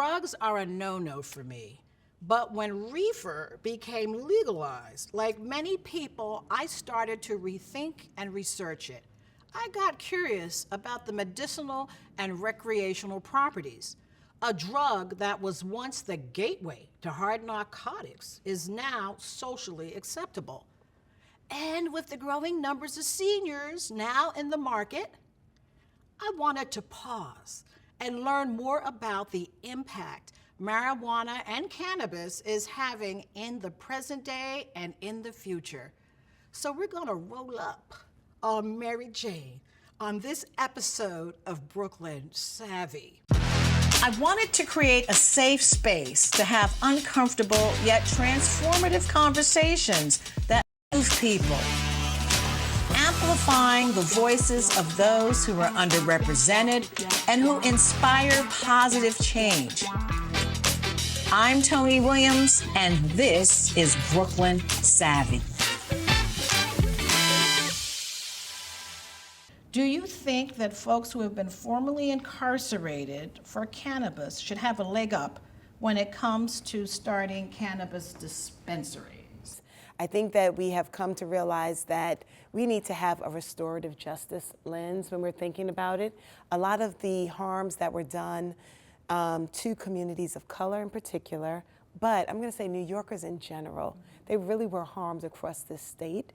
drugs are a no-no for me. But when reefer became legalized, like many people, I started to rethink and research it. I got curious about the medicinal and recreational properties. A drug that was once the gateway to hard narcotics is now socially acceptable. And with the growing numbers of seniors now in the market, I wanted to pause and learn more about the impact marijuana and cannabis is having in the present day and in the future. So we're gonna roll up on Mary Jane on this episode of Brooklyn Savvy. I wanted to create a safe space to have uncomfortable yet transformative conversations that move people, amplifying the voices of those who are underrepresented and who inspire positive change. I'm Toni Williams, and this is Brooklyn Savvy. Do you think that folks who have been formerly incarcerated for cannabis should have a leg up when it comes to starting cannabis dispensaries? I think that we have come to realize that we need to have a restorative justice lens when we're thinking about it. A lot of the harms that were done to communities of color in particular, but I'm going to say New Yorkers in general, they really were harmed across this state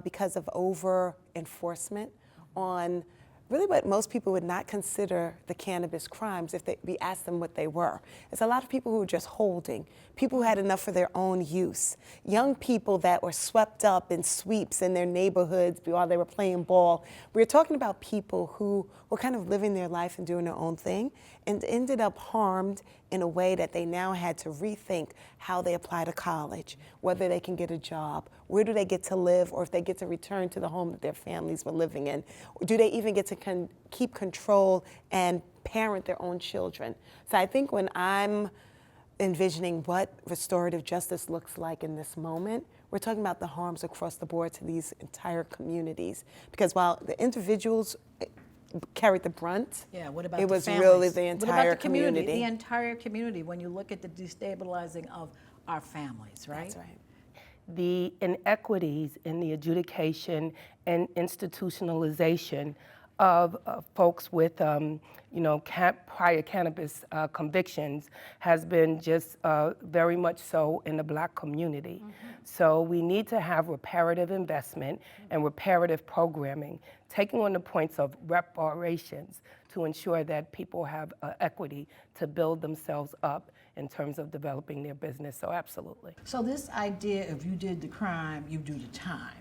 because of over-enforcement on really what most people would not consider the cannabis crimes if we asked them what they were. It's a lot of people who were just holding, people who had enough for their own use, young people that were swept up in sweeps in their neighborhoods while they were playing ball. We're talking about people who were kind of living their life and doing their own thing and ended up harmed in a way that they now had to rethink how they apply to college, whether they can get a job, where do they get to live, or if they get to return to the home that their families were living in, or do they even get to keep control and parent their own children. So I think when I'm envisioning what restorative justice looks like in this moment, we're talking about the harms across the board to these entire communities. Because while the individuals carried the brunt, yeah, what about it the was families? really the What about entire the community? community. The entire community, when you look at the destabilizing of our families, right? That's right. The inequities in the adjudication and institutionalization of folks with prior cannabis convictions has been just very much so in the Black community. Mm-hmm. So we need to have reparative investment and reparative programming, taking on the points of reparations to ensure that people have equity to build themselves up in terms of developing their business, so absolutely. So this idea of you did the crime, you do the time,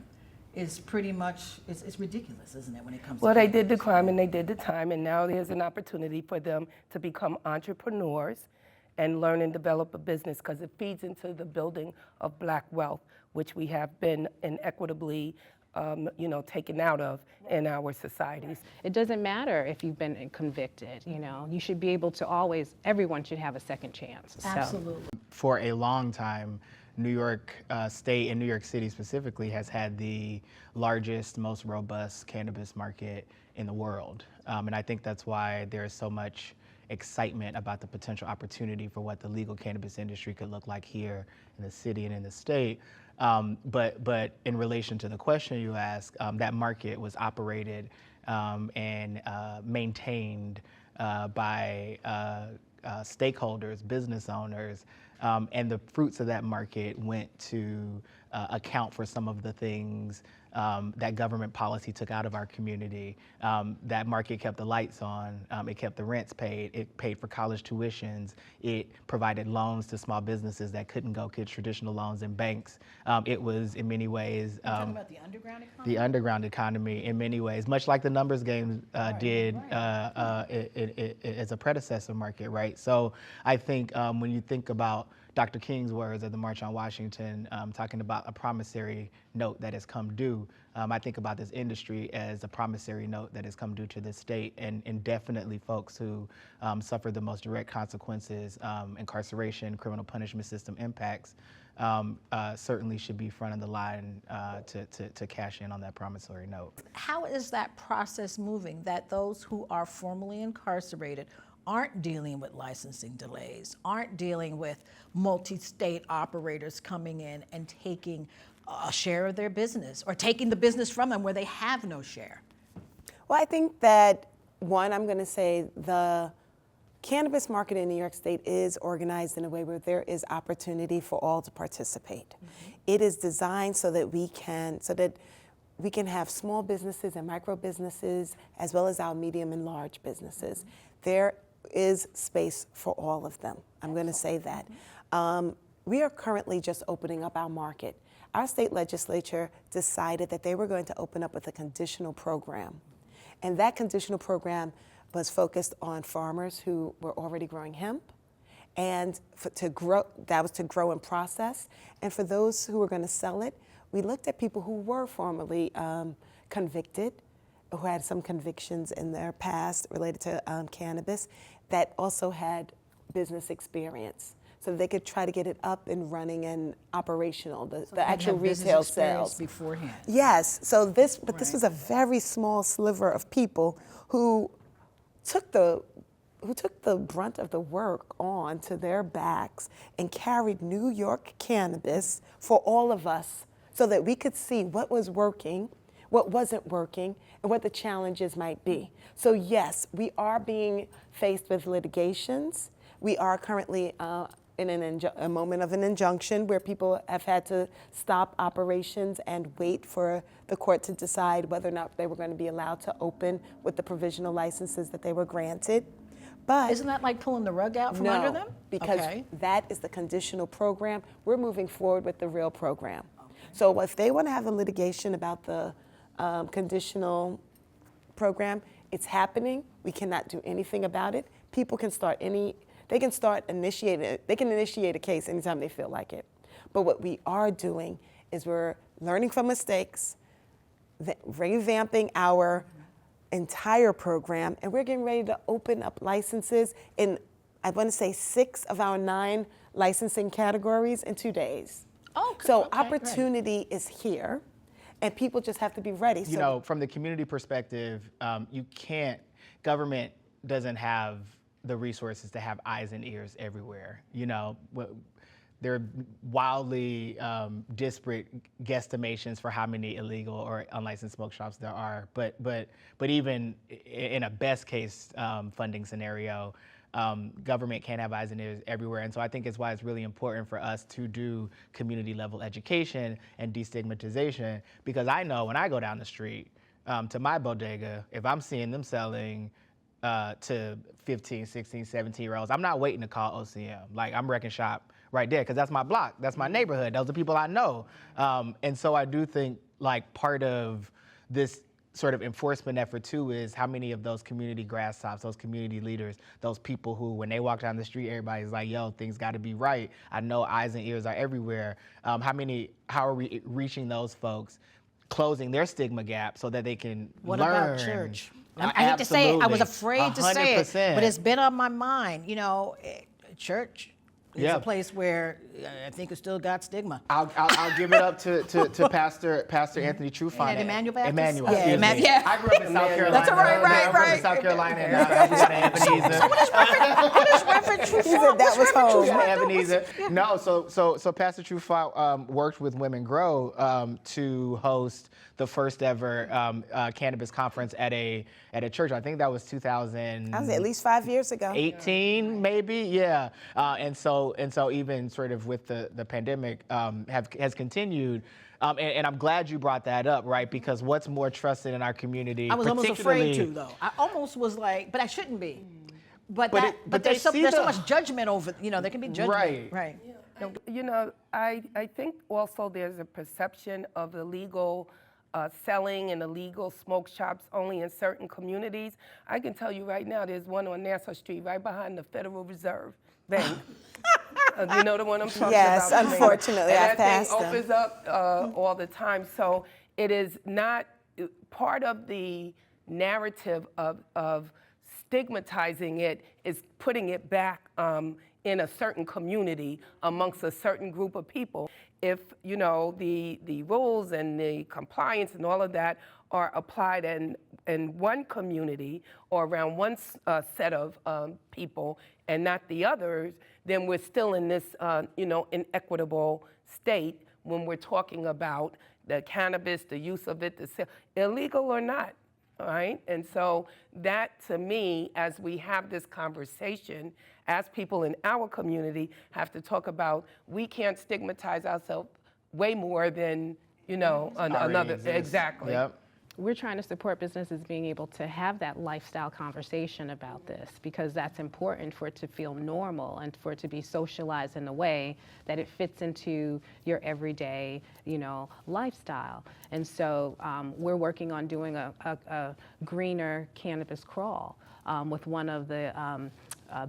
is pretty much, it's ridiculous, isn't it, when it comes to Well, they did the crime and they did the time, and now there's an opportunity for them to become entrepreneurs and learn and develop a business, because it feeds into the building of Black wealth, which we have been inequitably taken out of in our societies. It doesn't matter if you've been convicted, you should be able to always, everyone should have a second chance. Absolutely. For a long time, New York State and New York City specifically has had the largest, most robust cannabis market in the world. And I think that's why there is so much excitement about the potential opportunity for what the legal cannabis industry could look like here in the city and in the state. But in relation to the question you asked, that market was operated and maintained by stakeholders, business owners, and the fruits of that market went to account for some of the things that government policy took out of our community. That market kept the lights on, it kept the rents paid, it paid for college tuitions, it provided loans to small businesses that couldn't go get traditional loans in banks. It was in many ways You're talking about the underground economy? the underground economy in many ways, much like the numbers game did as a predecessor market, right? So I think when you think about Dr. King's words at the March on Washington, talking about a promissory note that has come due, I think about this industry as a promissory note that has come due to this state, and definitely folks who suffer the most direct consequences, incarceration, criminal punishment system impacts, certainly should be front of the line to cash in on that promissory note. How is that process moving, that those who are formerly incarcerated aren't dealing with licensing delays, aren't dealing with multi-state operators coming in and taking a share of their business or taking the business from them where they have no share? Well, I think that, one, I'm going to say the cannabis market in New York State is organized in a way where there is opportunity for all to participate. Mm-hmm. It is designed so that we can have small businesses and micro businesses as well as our medium and large businesses. Mm-hmm. There is space for all of them. I'm going to say that. Mm-hmm. We are currently just opening up our market. Our state legislature decided that they were going to open up with a conditional program. And that conditional program was focused on farmers who were already growing hemp, and to grow and process. And for those who were going to sell it, we looked at people who were formerly convicted, who had some convictions in their past related to cannabis, that also had business experience, so they could try to get it up and running and operational, the actual retail sales beforehand. Yes. So this was a very small sliver of people who took the brunt of the work on to their backs and carried New York cannabis for all of us so that we could see what was working, what wasn't working, and what the challenges might be. So yes, we are being faced with litigations. We are currently in a moment of an injunction where people have had to stop operations and wait for the court to decide whether or not they were going to be allowed to open with the provisional licenses that they were granted. But isn't that like pulling the rug out from under them? Because that is the conditional program. We're moving forward with the real program. Okay. So if they want to have a litigation about the conditional program, it's happening. We cannot do anything about it. People can they can initiate a case anytime they feel like it. But what we are doing is we're learning from mistakes, revamping our entire program, and we're getting ready to open up licenses in, I want to say, 6 of our 9 licensing categories in 2 days. So opportunity is here, and people just have to be ready. You know, from the community perspective, government doesn't have the resources to have eyes and ears everywhere. You know, there are wildly disparate guesstimations for how many illegal or unlicensed smoke shops there are. But even in a best case funding scenario, government can't have eyes and ears everywhere. And so I think it's why it's really important for us to do community level education and destigmatization, because I know when I go down the street to my bodega, if I'm seeing them selling to 15, 16, 17-year-olds, I'm not waiting to call OCM. Like, I'm wrecking shop right there, because that's my block, that's my neighborhood, those are people I know. And so I do think, like, part of this sort of enforcement effort too is how many of those community grass tops, those community leaders, those people who, when they walk down the street, everybody's like, yo, things gotta be right. I know eyes and ears are everywhere. How are we reaching those folks, closing their stigma gap so that they can What learn? about church? I hate to say it, I was afraid to say it, 100%. but it's been on my mind. You know, church is a place where I think it still got stigma. I'll give it up to Pastor Anthony Trufant. And Emmanuel Baptist? Emmanuel, Yeah, excuse me. yeah. I grew up in South Carolina. That's all right, I grew up in South Carolina, and I was at Ebenezer. So what is Reverend Trufant? He said that was home. Ebenezer. No, so Pastor Trufant worked with Women Grow to host the first ever cannabis conference at a church. I think that was 2000. That was at least 5 years ago. 18 maybe, yeah. And so even sort of with the pandemic has continued. And I'm glad you brought that up, right? Because what's more trusted in our community? I was almost afraid to, though. I almost was like, but I shouldn't be. But there's so much judgment over, you know, there can be judgment. Right. You know, I think also there's a perception of illegal selling and illegal smoke shops only in certain communities. I can tell you right now, there's one on Nassau Street right behind the Federal Reserve Bank. You know the one I'm talking about? Yes, unfortunately, I passed them. That thing opens up all the time. So it is not part of the narrative of stigmatizing it is putting it back in a certain community amongst a certain group of people. If, you know, the rules and the compliance and all of that are applied in one community or around one set of people and not the others, then we're still in this, inequitable state when we're talking about the cannabis, the use of it, the sale, illegal or not, all right? And so that, to me, as we have this conversation, as people in our community have to talk about, we can't stigmatize ourselves way more than, another. exists. Exactly. Yep. We're trying to support businesses being able to have that lifestyle conversation about this, because that's important for it to feel normal and for it to be socialized in a way that it fits into your everyday, lifestyle. And so we're working on doing a greener cannabis crawl with one of the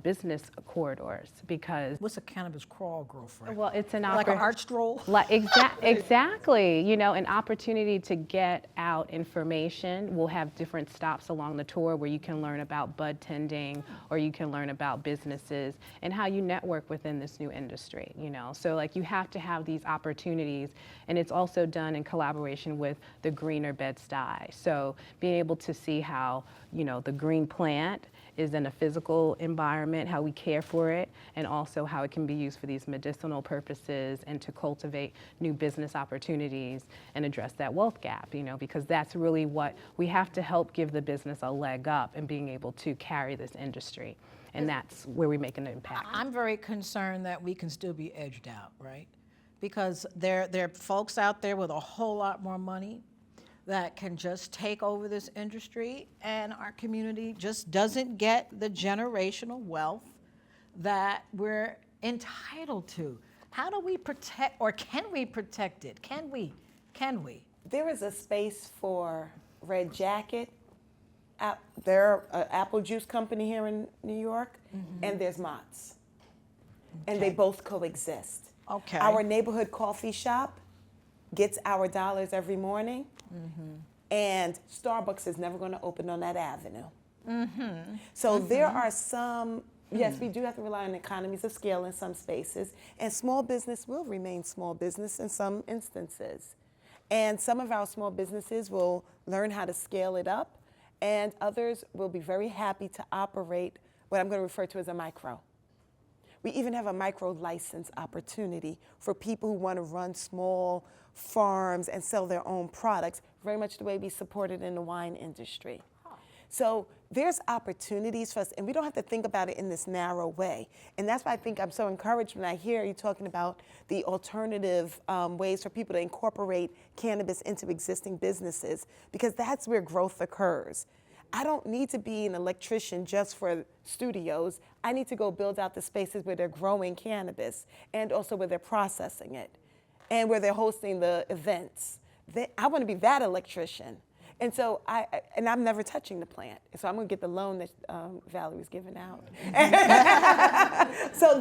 business corridors, because What's a cannabis crawl, girlfriend? well, it's an Like an art stroll? Like, exactly, an opportunity to get out information. We'll have different stops along the tour where you can learn about bud tending, or you can learn about businesses and how you network within this new industry, So like, you have to have these opportunities, and it's also done in collaboration with the Greener Bed-Stuy. So being able to see how, the green plant is in a physical environment, how we care for it, and also how it can be used for these medicinal purposes and to cultivate new business opportunities and address that wealth gap, because that's really what we have to help give the business a leg up in being able to carry this industry. And that's where we make an impact. I'm very concerned that we can still be edged out, right? Because there are folks out there with a whole lot more money that can just take over this industry, and our community just doesn't get the generational wealth that we're entitled to. How do we protect, or can we protect it? Can we? There is a space for Red Jacket. They're an apple juice company here in New York, and there's Mott's. And they both coexist. Okay. Our neighborhood coffee shop gets our dollars every morning, and Starbucks is never going to open on that avenue. So there are some, yes, we do have to rely on economies of scale in some spaces, and small business will remain small business in some instances. And some of our small businesses will learn how to scale it up, and others will be very happy to operate what I'm going to refer to as a micro. We even have a micro license opportunity for people who want to run small farms and sell their own products, very much the way we supported in the wine industry. So there's opportunities for us, and we don't have to think about it in this narrow way. And that's why I think I'm so encouraged when I hear you talking about the alternative ways for people to incorporate cannabis into existing businesses, because that's where growth occurs. I don't need to be an electrician just for studios. I need to go build out the spaces where they're growing cannabis, and also where they're processing it, and where they're hosting the events. I want to be that electrician. And so I'm never touching the plant. So I'm going to get the loan that Valerie's giving out. So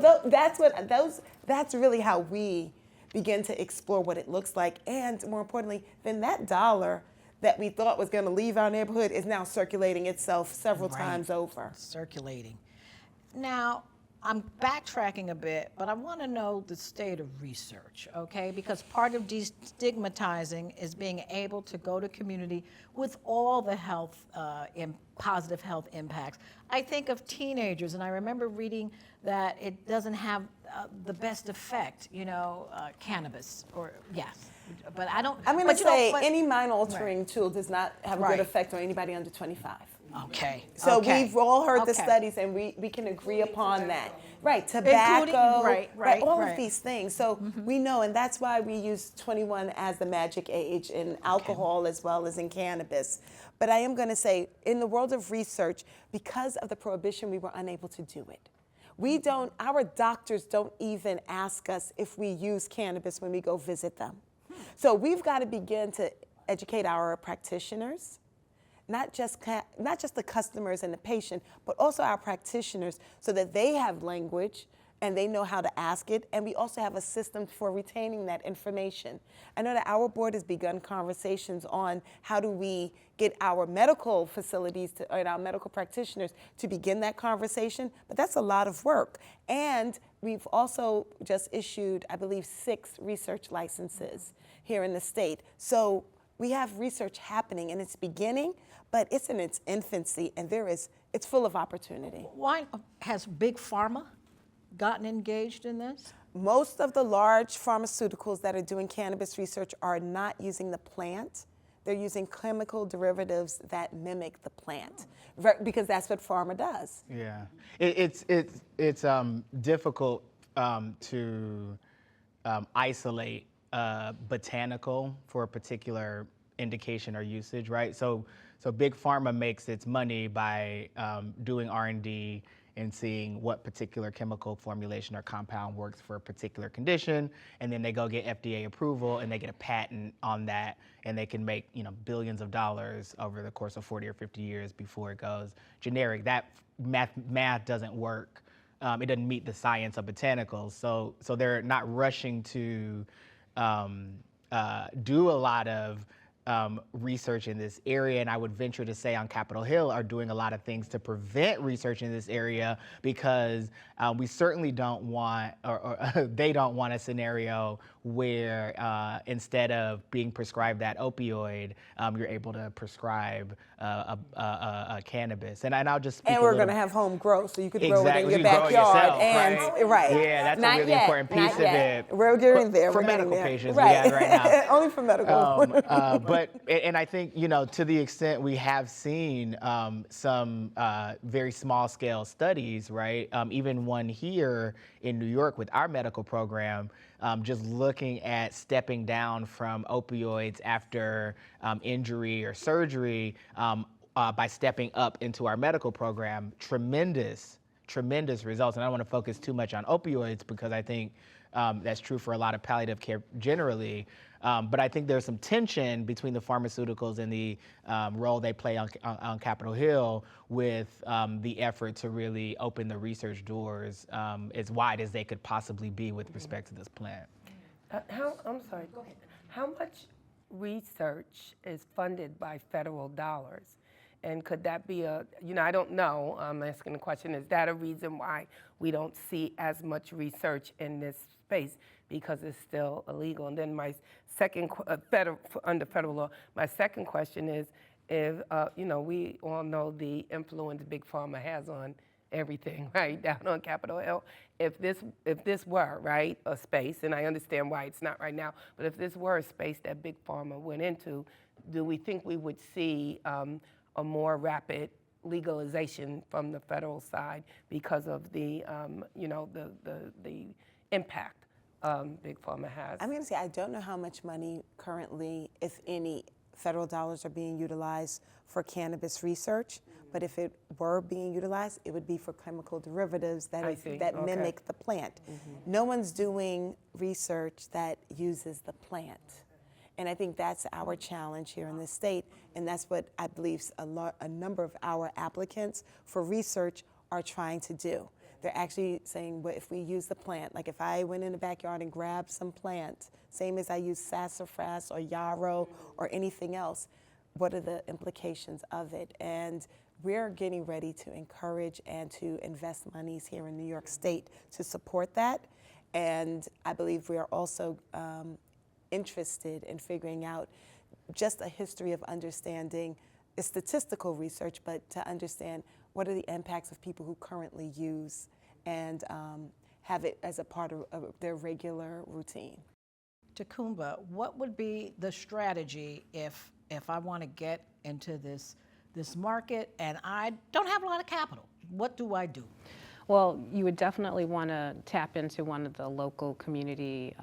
that's really how we begin to explore what it looks like. And more importantly, then that dollar that we thought was going to leave our neighborhood is now circulating itself several times over. Circulating. Now, I'm backtracking a bit, but I want to know the state of research, okay? Because part of destigmatizing is being able to go to community with all the health, positive health impacts. I think of teenagers, and I remember reading that it doesn't have the best effect, cannabis, or yes. But I don't. I'm going to say any mind-altering tool does not have a good effect on anybody under 25. Okay. So okay. we've all heard the Okay. studies, and we can agree upon that. Right, tobacco, right, all right. of these things. So we know, and that's why we use 21 as the magic age in alcohol as well as in cannabis. But I am going to say, in the world of research, because of the prohibition, we were unable to do it. Our doctors don't even ask us if we use cannabis when we go visit them. So we've got to begin to educate our practitioners, not just the customers and the patient, but also our practitioners, so that they have language and they know how to ask it, and we also have a system for retaining that information. I know that our board has begun conversations on how do we get our medical facilities and our medical practitioners to begin that conversation, but that's a lot of work. And we've also just issued, I believe, 6 research licenses here in the state. So we have research happening and it's beginning, but it's in its infancy and it's full of opportunity. Why has Big Pharma gotten engaged in this? Most of the large pharmaceuticals that are doing cannabis research are not using the plant. They're using chemical derivatives that mimic the plant, because that's what pharma does. Yeah, it's difficult to isolate botanical for a particular indication or usage, right? So Big Pharma makes its money by doing R&D and seeing what particular chemical formulation or compound works for a particular condition, and then they go get FDA approval and they get a patent on that, and they can make billions of dollars over the course of 40 or 50 years before it goes generic. That math doesn't work. It doesn't meet the science of botanicals, so they're not rushing to do a lot of research in this area, and I would venture to say on Capitol Hill are doing a lot of things to prevent research in this area, because we certainly don't want, or they don't want a scenario where instead of being prescribed that opioid, you're able to prescribe a cannabis. And I'll just speak And we're going to have home grow, so you could grow it in your backyard. Yeah, that's a really important piece of it. We're getting there. For we're medical getting there. patients, right. right now. Only for medical. And I think, to the extent we have seen some very small scale studies, right? Even one here in New York with our medical program, just looking at stepping down from opioids after injury or surgery by stepping up into our medical program, tremendous results. And I don't want to focus too much on opioids because I think that's true for a lot of palliative care generally. But I think there's some tension between the pharmaceuticals and the role they play on Capitol Hill with the effort to really open the research doors as wide as they could possibly be with respect to this plant. I'm sorry, go ahead. How much research is funded by federal dollars? And could that be I don't know, I'm asking the question, is that a reason why we don't see as much research in this space, because it's still illegal? And then my second, under federal law, my second question is, if, we all know the influence Big Pharma has on everything, right, down on Capitol Hill. If this were, right, a space, and I understand why it's not right now, but if this were a space that Big Pharma went into, do we think we would see a more rapid legalization from the federal side because of the, the impact Big Pharma has? I'm going to say I don't know how much money currently, if any, federal dollars are being utilized for cannabis research, but if it were being utilized, it would be for chemical derivatives that mimic the plant. No one's doing research that uses the plant. And I think that's our challenge here in this state, and that's what I believe a number of our applicants for research are trying to do. They're actually saying, well, if we use the plant, like if I went in the backyard and grabbed some plant, same as I use sassafras or yarrow or anything else, what are the implications of it? And we're getting ready to encourage and to invest monies here in New York State to support that. And I believe we are also interested in figuring out just a history of understanding the statistical research, but to understand what are the impacts of people who currently use and have it as a part of their regular routine. Takumba, what would be the strategy if I want to get into this market and I don't have a lot of capital? What do I do? Well, you would definitely want to tap into one of the local community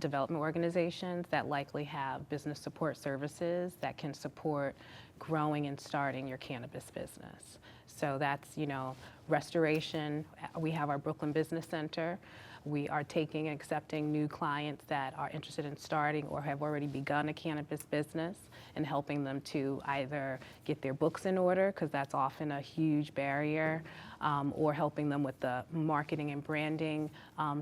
development organizations that likely have business support services that can support growing and starting your cannabis business. So that's, restoration. We have our Brooklyn Business Center. We are taking and accepting new clients that are interested in starting or have already begun a cannabis business and helping them to either get their books in order, because that's often a huge barrier, or helping them with the marketing and branding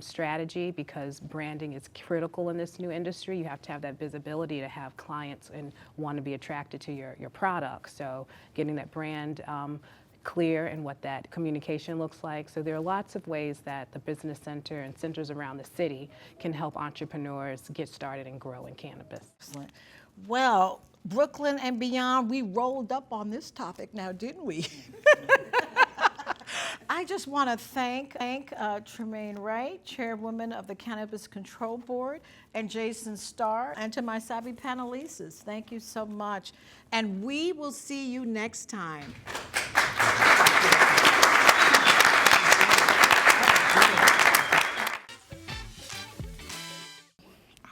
strategy, because branding is critical in this new industry. You have to have that visibility to have clients and want to be attracted to your product. So getting that brand clear and what that communication looks like. So there are lots of ways that the business center and centers around the city can help entrepreneurs get started and grow in cannabis. Excellent. Well, Brooklyn and beyond, we rolled up on this topic now, didn't we? I just want to thank Tremaine Wright, Chairwoman of the Cannabis Control Board, and Jason Starr, and to my Savvy Panelistas. Thank you so much. And we will see you next time.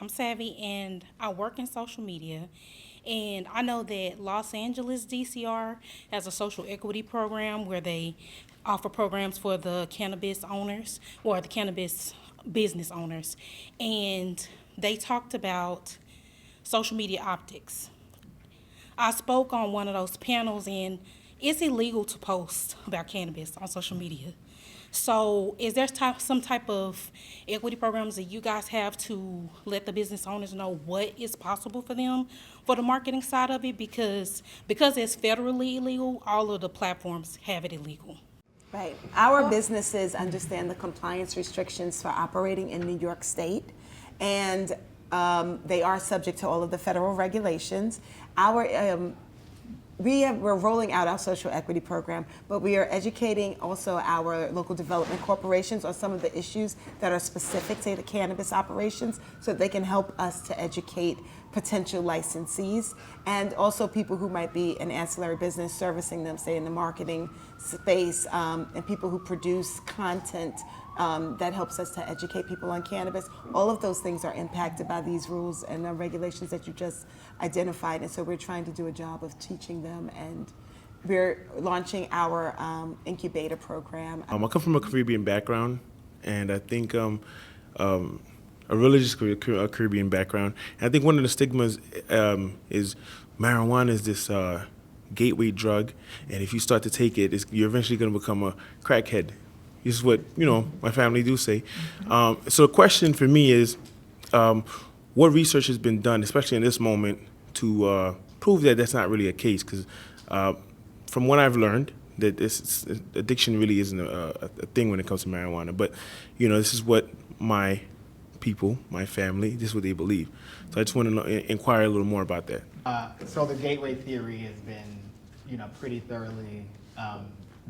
I'm Savvy and I work in social media, and I know that Los Angeles DCR has a social equity program where they offer programs for the cannabis owners or the cannabis business owners, and they talked about social media optics. I spoke on one of those panels, and it's illegal to post about cannabis on social media. So is there some type of equity programs that you guys have to let the business owners know what is possible for them for the marketing side of it? Because it's federally illegal, all of the platforms have it illegal. Right. Our businesses understand the compliance restrictions for operating in New York State, and they are subject to all of the federal regulations. We're rolling out our social equity program, but we are educating also our local development corporations on some of the issues that are specific to the cannabis operations, so they can help us to educate potential licensees and also people who might be an ancillary business servicing them, say in the marketing space, and people who produce content that helps us to educate people on cannabis. All of those things are impacted by these rules and the regulations that you just identified, and so we're trying to do a job of teaching them, and we're launching our incubator program. I come from a Caribbean background, and I think a religious Caribbean background. And I think one of the stigmas is marijuana is this gateway drug, and if you start to take it, you're eventually going to become a crackhead. This is what, my family do say. So the question for me is, what research has been done, especially in this moment, to prove that that's not really a case? Because from what I've learned, that this addiction really isn't a thing when it comes to marijuana. But, this is what my people, my family, this is what they believe. So I just want to inquire a little more about that. So the gateway theory has been, pretty thoroughly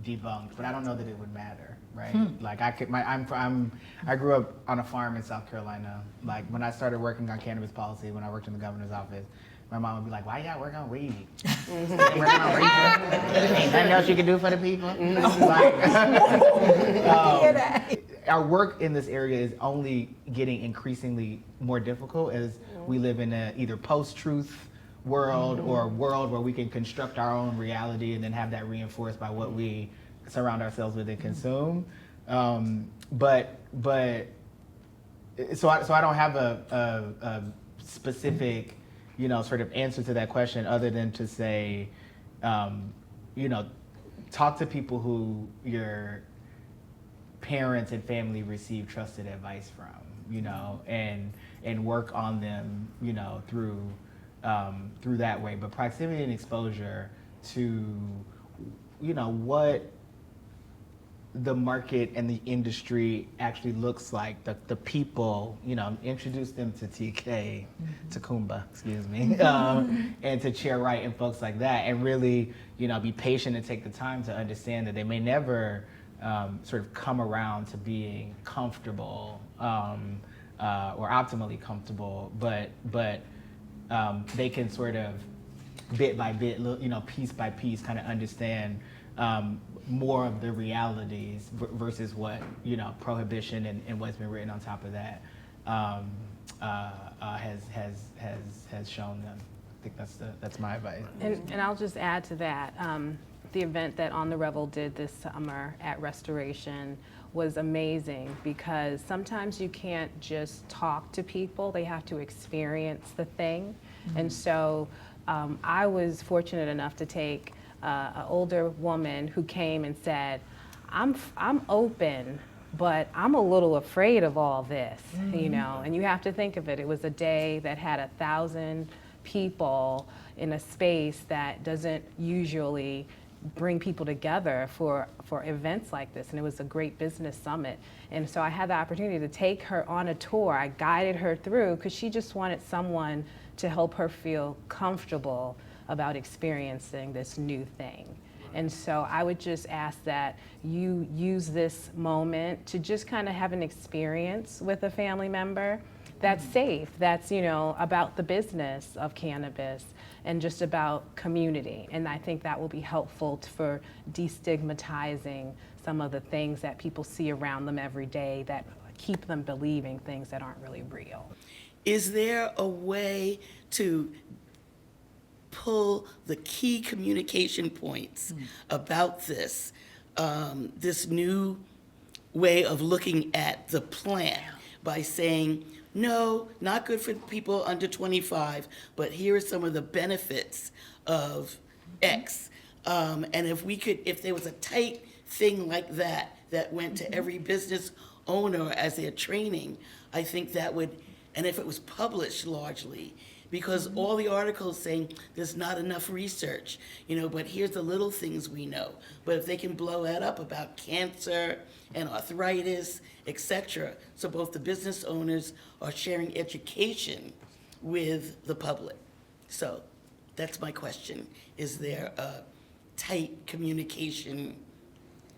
debunked, but I don't know that it would matter, right? Like I grew up on a farm in South Carolina. Like when I started working on cannabis policy, when I worked in the governor's office, my mom would be like, "Why y'all work on weed? Working on reefer? Ain't nothing else you can do for the people." Our work in this area is only getting increasingly more difficult as we live in a either post-truth world or a world where we can construct our own reality and then have that reinforced by what we surround ourselves with and consume. But so I don't have a specific, sort of answer to that question other than to say, talk to people who your parents and family receive trusted advice from, and work on them, through that way. But proximity and exposure to, what the market and the industry actually looks like, the people, introduce them to TK, to Kumba, excuse me, and to Chair Wright and folks like that, and really, be patient and take the time to understand that they may never sort of come around to being comfortable or optimally comfortable, but they can sort of bit by bit, piece by piece, kind of understand more of the realities versus what prohibition and what's been written on top of that has shown them. I think that's my advice. And I'll just add to that. The event that On the Revel did this summer at Restoration was amazing, because sometimes you can't just talk to people, they have to experience the thing. And so I was fortunate enough to take an older woman who came and said, I'm open, but I'm a little afraid of all this, and you have to think of it. It was a day that had 1,000 people in a space that doesn't usually bring people together for events like this, and it was a great business summit. And so I had the opportunity to take her on a tour. I guided her through because she just wanted someone to help her feel comfortable about experiencing this new thing. And so I would just ask that you use this moment to just kind of have an experience with a family member that's safe, that's, you know, about the business of cannabis and just about community. And I think that will be helpful for destigmatizing some of the things that people see around them every day that keep them believing things that aren't really real. Is there a way to pull the key communication points about this, this new way of looking at the plant by saying, no, not good for people under 25, but here are some of the benefits of X. And if there was a tight thing like that went to every business owner as their training, I think that would, and if it was published largely, because all the articles saying there's not enough research, but here's the little things we know. But if they can blow that up about cancer and arthritis, etc., so both the business owners are sharing education with the public. So that's my question. Is there a tight communication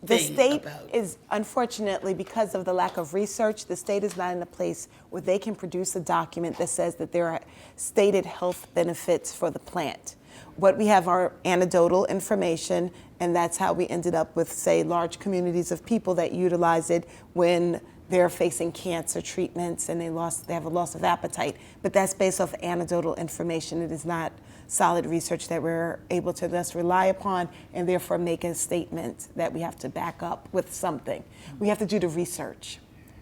The thing state about? is, unfortunately, because of the lack of research, the state is not in a place where they can produce a document that says that there are stated health benefits for the plant. What we have are anecdotal information, and that's how we ended up with, say, large communities of people that utilize it when they're facing cancer treatments and they have a loss of appetite. But that's based off anecdotal information. It is not solid research that we're able to just rely upon and therefore make a statement that we have to back up with something. We have to do the research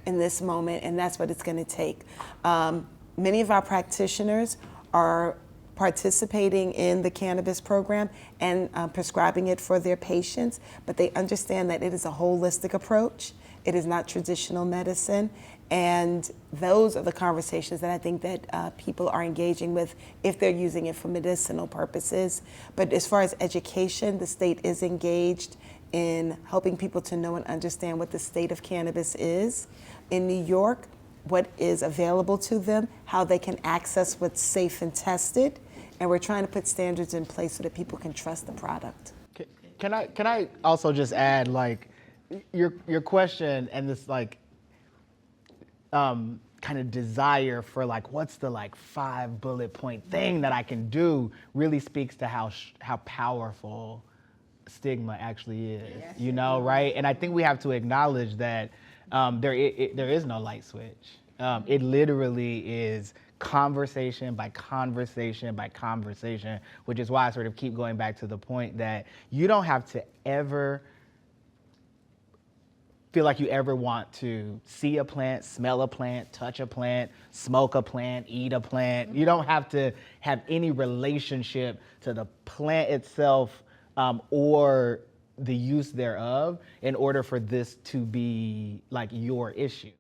in this moment, and that's what it's going to take. Many of our practitioners are participating in the cannabis program and prescribing it for their patients, but they understand that it is a holistic approach. It is not traditional medicine, and those are the conversations that I think that people are engaging with if they're using it for medicinal purposes. But as far as education, the state is engaged in helping people to know and understand what the state of cannabis is in New York, what is available to them, how they can access what's safe and tested, and we're trying to put standards in place so that people can trust the product. Can I also just add, like, your question and this kind of desire for what's the 5 bullet point thing that I can do really speaks to how powerful stigma actually is, right? And I think we have to acknowledge that there is no light switch. It literally is conversation by conversation by conversation, which is why I sort of keep going back to the point that you don't have to ever feel like you ever want to see a plant, smell a plant, touch a plant, smoke a plant, eat a plant. You don't have to have any relationship to the plant itself or the use thereof in order for this to be your issue.